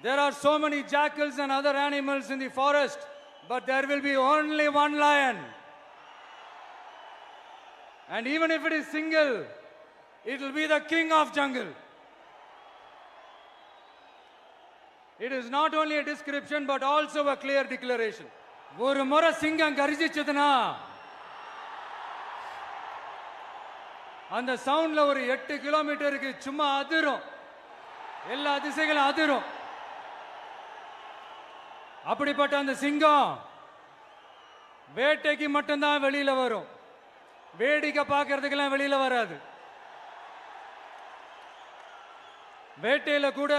There are so many jackals and other animals in the forest, but there will be only one lion. And even if it is single, it will be the king of jungle. It is not only a description but also a clear declaration. ஒரு முறை சிங்கம் கர்ஜிச்சதுனா அந்த சவுண்ட்ல ஒரு 8 கிலோமீட்டருக்கு சும்மா அதிரும், எல்லா திசைகளும் அதிரும். அப்படிப்பட்ட அந்த சிங்கம் வேட்டைக்கு மட்டும்தான் வெளியில வரும், வேடிக்கை பார்க்கறதுக்கெல்லாம் வெளியில வராது. வேட்டையில கூட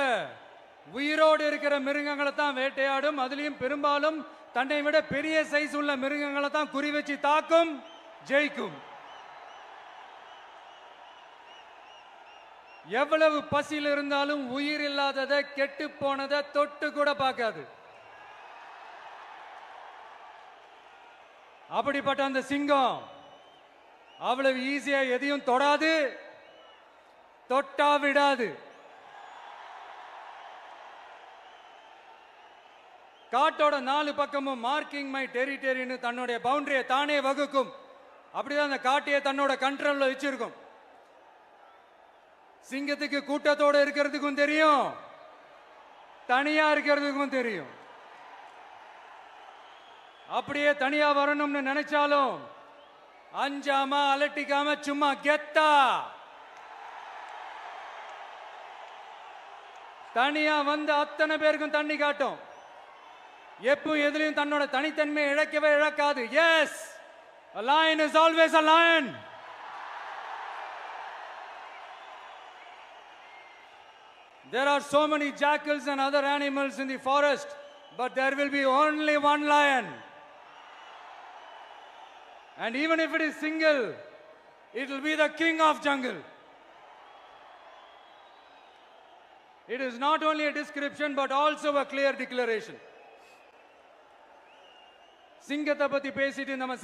உயிரோடு இருக்கிற மிருகங்களை தான் வேட்டையாடும். அதுலயும் பெரும்பாலும் தன்னை விட பெரிய சைஸ் உள்ள மிருகங்களை தான் குறி வச்சு தாக்கும், ஜெயிக்கும். எவ்வளவு பசியில் இருந்தாலும் உயிர் இல்லாததை, கெட்டு போனதை தொட்டு கூட பார்க்காது. அப்படிப்பட்ட அந்த சிங்கம் அவ்வளவு ஈஸியா எதையும் தொடாது, தொட்டா விடாது. காட்டோட 4 பக்கமும் மார்க்கிங் மை டெரிட்டரின்னு தன்னுடைய பவுண்டரியை தானே வகுக்கும். அப்படிதான் அந்த காட்டையே தன்னோட கண்ட்ரோல்ல வச்சிருக்கும். சிங்கத்துக்கு கூட்டத்தோட இருக்கிறதுக்கும் தெரியும், தனியா இருக்கிறதுக்கும் தெரியும். அப்படியே தனியா வரணும்னு நினைச்சாலும் அஞ்சாம அலட்டிக்காம சும்மா கெத்தா தனியா வந்து அத்தனை பேருக்கும் தண்ணி காட்டும். எப்போ எதிலையும் தன்னோட தனித்தன்மையை இழக்கவே இழக்காது. Yes, a lion is always a lion. There are so many jackals and other animals in the forest, but there will be only one lion. And even if it is single, it will be the king of jungle. It is not only a description but also a clear declaration. சிங்கத்தை பத்தி பேசிட்டு நம்ம